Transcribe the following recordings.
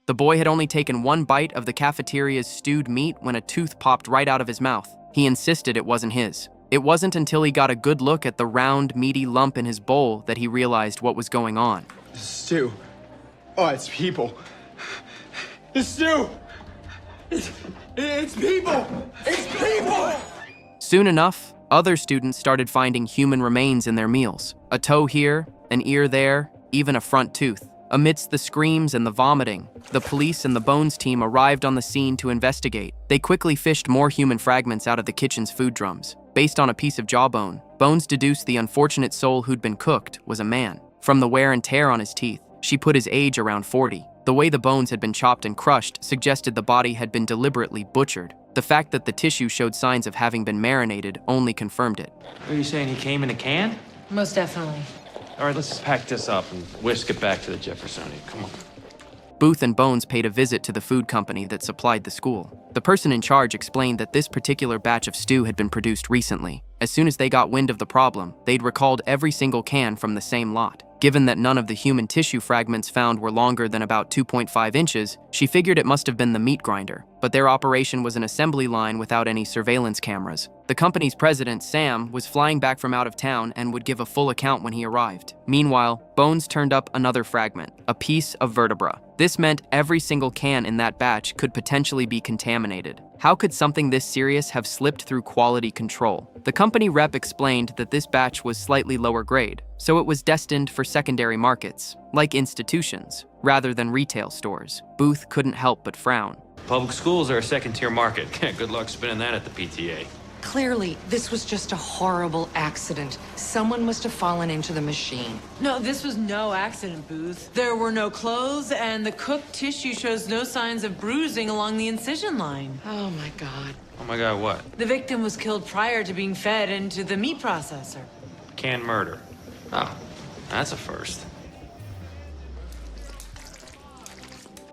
The boy had only taken one bite of the cafeteria's stewed meat when a tooth popped right out of his mouth. He insisted it wasn't his. It wasn't until he got a good look at the round, meaty lump in his bowl that he realized what was going on. Stew. Oh, it's people. It's stew. It's people. It's people. Soon enough, other students started finding human remains in their meals. A toe here, an ear there, even a front tooth. Amidst the screams and the vomiting, the police and the Bones team arrived on the scene to investigate. They quickly fished more human fragments out of the kitchen's food drums. Based on a piece of jawbone, Bones deduced the unfortunate soul who'd been cooked was a man. From the wear and tear on his teeth, she put his age around 40. The way the bones had been chopped and crushed suggested the body had been deliberately butchered. The fact that the tissue showed signs of having been marinated only confirmed it. Are you saying he came in a can? Most definitely. All right, let's just pack this up and whisk it back to the Jeffersonian. Come on. Booth and Bones paid a visit to the food company that supplied the school. The person in charge explained that this particular batch of stew had been produced recently. As soon as they got wind of the problem, they'd recalled every single can from the same lot. Given that none of the human tissue fragments found were longer than about 2.5 inches, she figured it must have been the meat grinder. But their operation was an assembly line without any surveillance cameras. The company's president, Sam, was flying back from out of town and would give a full account when he arrived. Meanwhile, Bones turned up another fragment, a piece of vertebra. This meant every single can in that batch could potentially be contaminated. How could something this serious have slipped through quality control? The company rep explained that this batch was slightly lower grade, so it was destined for secondary markets, like institutions, rather than retail stores. Booth couldn't help but frown. Public schools are a second-tier market. Good luck spinning that at the PTA. Clearly, this was just a horrible accident. Someone must have fallen into the machine. No, this was no accident, Booth. There were no clothes, and the cooked tissue shows no signs of bruising along the incision line. Oh my God. Oh my God, what? The victim was killed prior to being fed into the meat processor. Canned murder. Oh, that's a first.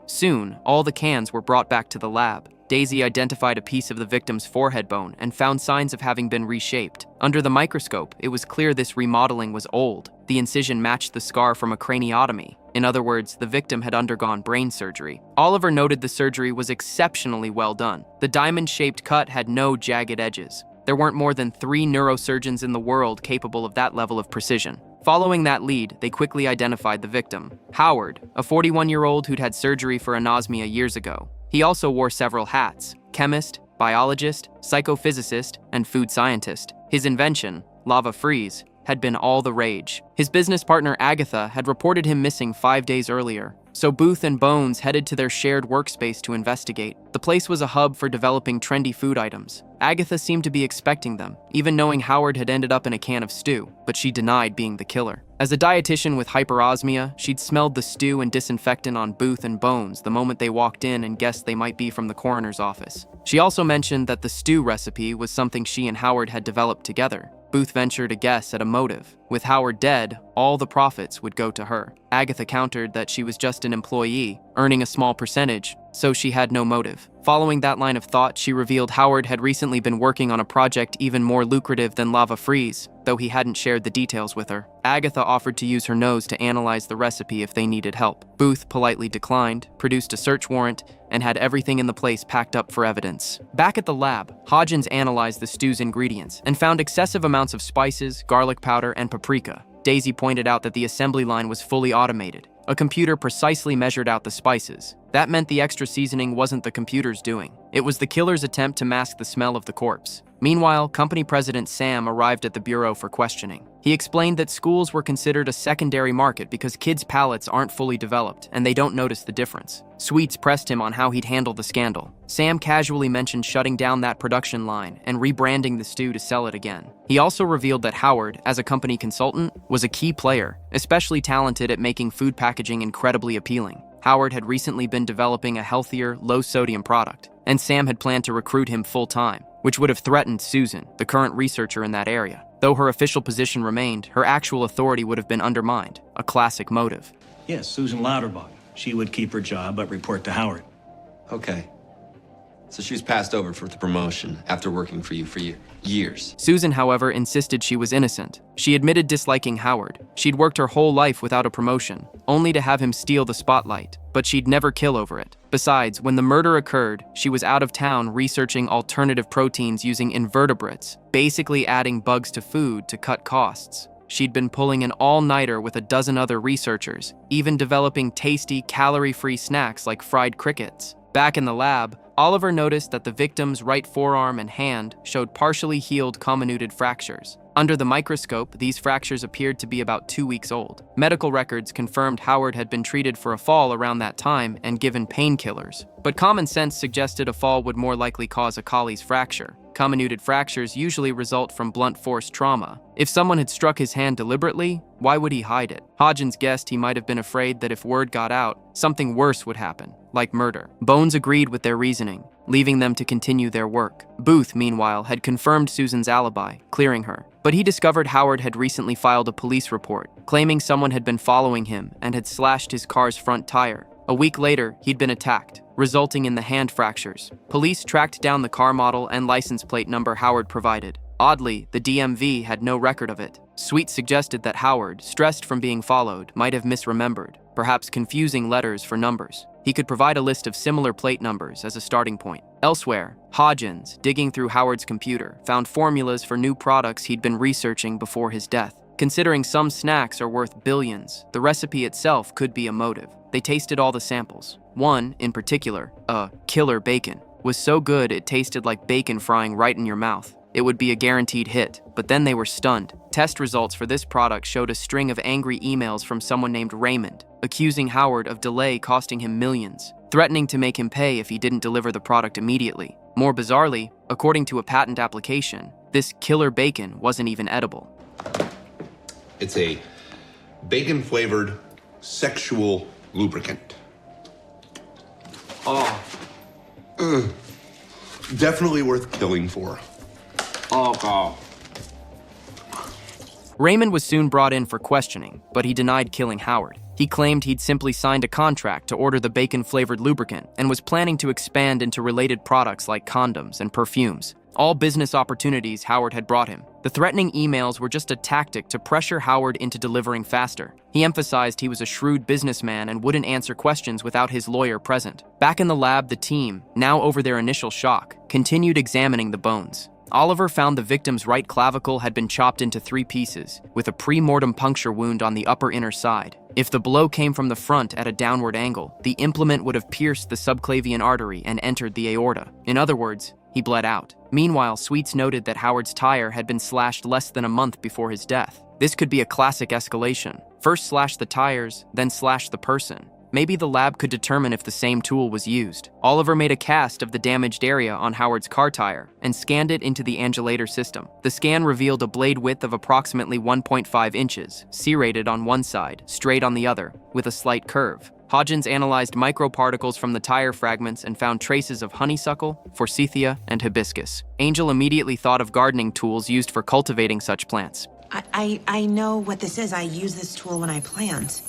Soon, all the cans were brought back to the lab. Daisy identified a piece of the victim's forehead bone and found signs of having been reshaped. Under the microscope, it was clear this remodeling was old. The incision matched the scar from a craniotomy. In other words, the victim had undergone brain surgery. Oliver noted the surgery was exceptionally well done. The diamond-shaped cut had no jagged edges. There weren't more than 3 neurosurgeons in the world capable of that level of precision. Following that lead, they quickly identified the victim. Howard, a 41-year-old who'd had surgery for anosmia years ago. He also wore several hats: chemist, biologist, psychophysicist, and food scientist. His invention, lava freeze, had been all the rage. His business partner Agatha had reported him missing 5 days earlier, so Booth and Bones headed to their shared workspace to investigate. The place was a hub for developing trendy food items. Agatha seemed to be expecting them, even knowing Howard had ended up in a can of stew, but she denied being the killer. As a dietitian with hyperosmia, she'd smelled the stew and disinfectant on Booth and Bones the moment they walked in and guessed they might be from the coroner's office. She also mentioned that the stew recipe was something she and Howard had developed together. Booth ventured a guess at a motive. With Howard dead, all the profits would go to her. Agatha countered that she was just an employee, earning a small percentage, so she had no motive. Following that line of thought, she revealed Howard had recently been working on a project even more lucrative than lava freeze, though he hadn't shared the details with her. Agatha offered to use her nose to analyze the recipe if they needed help. Booth politely declined, produced a search warrant, and had everything in the place packed up for evidence. Back at the lab, Hodgins analyzed the stew's ingredients and found excessive amounts of spices, garlic powder, and paprika. Daisy pointed out that the assembly line was fully automated. A computer precisely measured out the spices. That meant the extra seasoning wasn't the computer's doing. It was the killer's attempt to mask the smell of the corpse. Meanwhile, company president Sam arrived at the bureau for questioning. He explained that schools were considered a secondary market because kids' palates aren't fully developed and they don't notice the difference. Sweets pressed him on how he'd handle the scandal. Sam casually mentioned shutting down that production line and rebranding the stew to sell it again. He also revealed that Howard, as a company consultant, was a key player, especially talented at making food packaging incredibly appealing. Howard had recently been developing a healthier, low-sodium product, and Sam had planned to recruit him full-time, which would have threatened Susan, the current researcher in that area. Though her official position remained, her actual authority would have been undermined, a classic motive. Yes, Susan Lauterbach. She would keep her job but report to Howard. Okay. So she was passed over for the promotion after working for you for years. Susan, however, insisted she was innocent. She admitted disliking Howard. She'd worked her whole life without a promotion, only to have him steal the spotlight, but she'd never kill over it. Besides, when the murder occurred, she was out of town researching alternative proteins using invertebrates, basically adding bugs to food to cut costs. She'd been pulling an all-nighter with a dozen other researchers, even developing tasty, calorie-free snacks like fried crickets. Back in the lab, Oliver noticed that the victim's right forearm and hand showed partially healed comminuted fractures. Under the microscope, these fractures appeared to be about 2 weeks old. Medical records confirmed Howard had been treated for a fall around that time and given painkillers. But common sense suggested a fall would more likely cause a Colles fracture. Comminuted fractures usually result from blunt force trauma. If someone had struck his hand deliberately, why would he hide it? Hodgins guessed he might have been afraid that if word got out, something worse would happen, like murder. Bones agreed with their reasoning, leaving them to continue their work. Booth, meanwhile, had confirmed Susan's alibi, clearing her. But he discovered Howard had recently filed a police report, claiming someone had been following him and had slashed his car's front tire. A week later, he'd been attacked, resulting in the hand fractures. Police tracked down the car model and license plate number Howard provided. Oddly, the DMV had no record of it. Sweet suggested that Howard, stressed from being followed, might have misremembered, perhaps confusing letters for numbers. He could provide a list of similar plate numbers as a starting point. Elsewhere, Hodgins, digging through Howard's computer, found formulas for new products he'd been researching before his death. Considering some snacks are worth billions, the recipe itself could be a motive. They tasted all the samples. One, in particular, killer bacon, was so good it tasted like bacon frying right in your mouth. It would be a guaranteed hit, but then they were stunned. Test results for this product showed a string of angry emails from someone named Raymond, accusing Howard of delay costing him millions, threatening to make him pay if he didn't deliver the product immediately. More bizarrely, according to a patent application, this killer bacon wasn't even edible. It's a bacon-flavored sexual lubricant. Definitely worth killing for. Oh, God. Raymond was soon brought in for questioning, but he denied killing Howard. He claimed he'd simply signed a contract to order the bacon-flavored lubricant and was planning to expand into related products like condoms and perfumes. All business opportunities Howard had brought him. The threatening emails were just a tactic to pressure Howard into delivering faster. He emphasized he was a shrewd businessman and wouldn't answer questions without his lawyer present. Back in the lab, the team, now over their initial shock, continued examining the bones. Oliver found the victim's right clavicle had been chopped into 3 pieces, with a pre-mortem puncture wound on the upper inner side. If the blow came from the front at a downward angle, the implement would have pierced the subclavian artery and entered the aorta. In other words, he bled out. Meanwhile, Sweets noted that Howard's tire had been slashed less than a month before his death. This could be a classic escalation. First slash the tires, then slash the person. Maybe the lab could determine if the same tool was used. Oliver made a cast of the damaged area on Howard's car tire and scanned it into the angulator system. The scan revealed a blade width of approximately 1.5 inches, serrated on one side, straight on the other, with a slight curve. Hodgins analyzed microparticles from the tire fragments and found traces of honeysuckle, forsythia, and hibiscus. Angel immediately thought of gardening tools used for cultivating such plants. I know what this is. I use this tool when I plant.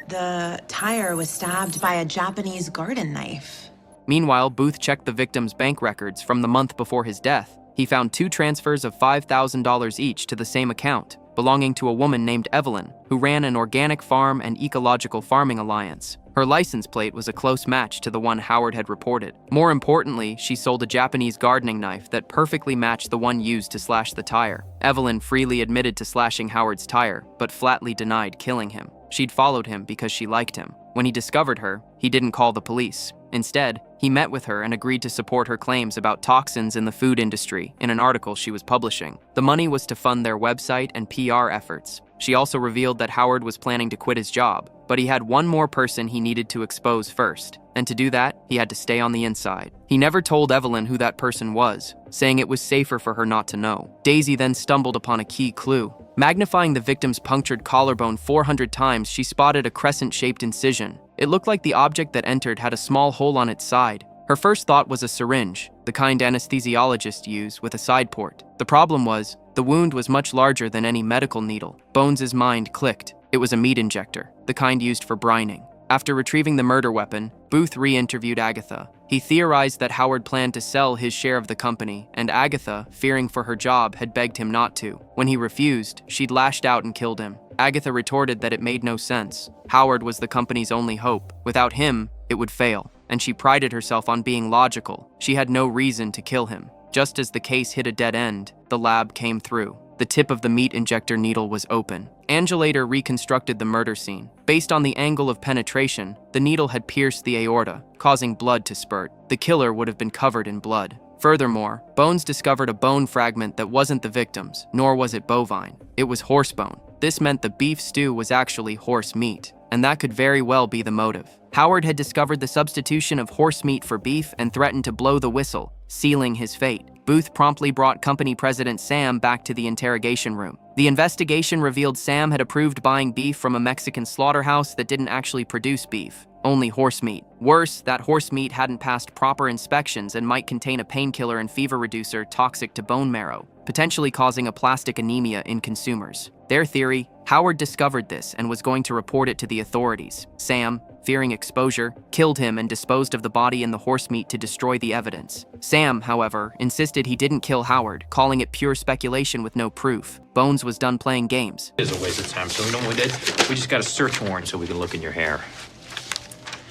The tire was stabbed by a Japanese garden knife. Meanwhile, Booth checked the victim's bank records from the month before his death. He found 2 transfers of $5,000 each to the same account, belonging to a woman named Evelyn, who ran an organic farm and ecological farming alliance. Her license plate was a close match to the one Howard had reported. More importantly, she sold a Japanese gardening knife that perfectly matched the one used to slash the tire. Evelyn freely admitted to slashing Howard's tire, but flatly denied killing him. She'd followed him because she liked him. When he discovered her, he didn't call the police. Instead, he met with her and agreed to support her claims about toxins in the food industry in an article she was publishing. The money was to fund their website and PR efforts. She also revealed that Howard was planning to quit his job, but he had one more person he needed to expose first. And to do that, he had to stay on the inside. He never told Evelyn who that person was, saying it was safer for her not to know. Daisy then stumbled upon a key clue. Magnifying the victim's punctured collarbone 400 times, she spotted a crescent-shaped incision. It looked like the object that entered had a small hole on its side. Her first thought was a syringe, the kind anesthesiologists use with a side port. The problem was, the wound was much larger than any medical needle. Bones' mind clicked. It was a meat injector, the kind used for brining. After retrieving the murder weapon, Booth re-interviewed Agatha. He theorized that Howard planned to sell his share of the company, and Agatha, fearing for her job, had begged him not to. When he refused, she'd lashed out and killed him. Agatha retorted that it made no sense. Howard was the company's only hope. Without him, it would fail, and she prided herself on being logical. She had no reason to kill him. Just as the case hit a dead end, the lab came through. The tip of the meat injector needle was open. Angelator reconstructed the murder scene. Based on the angle of penetration, the needle had pierced the aorta, causing blood to spurt. The killer would have been covered in blood. Furthermore, Bones discovered a bone fragment that wasn't the victim's, nor was it bovine. It was horse bone. This meant the beef stew was actually horse meat, and that could very well be the motive. Howard had discovered the substitution of horse meat for beef and threatened to blow the whistle, sealing his fate. Booth promptly brought company president Sam back to the interrogation room. The investigation revealed Sam had approved buying beef from a Mexican slaughterhouse that didn't actually produce beef, only horse meat. Worse, that horse meat hadn't passed proper inspections and might contain a painkiller and fever reducer toxic to bone marrow, potentially causing aplastic anemia in consumers. Their theory, Howard discovered this and was going to report it to the authorities. Sam, fearing exposure, killed him and disposed of the body and the horse meat to destroy the evidence. Sam, however, insisted he didn't kill Howard, calling it pure speculation with no proof. Bones was done playing games. It's a waste of time, so you know what we did? We just got a search warrant so we can look in your hair.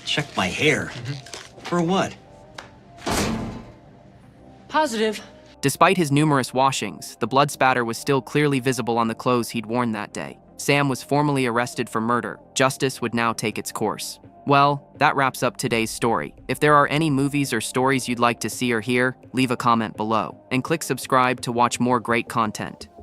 Check my hair? For what? Positive. Despite his numerous washings, the blood spatter was still clearly visible on the clothes he'd worn that day. Sam was formally arrested for murder. Justice would now take its course. Well, that wraps up today's story. If there are any movies or stories you'd like to see or hear, leave a comment below, and click subscribe to watch more great content.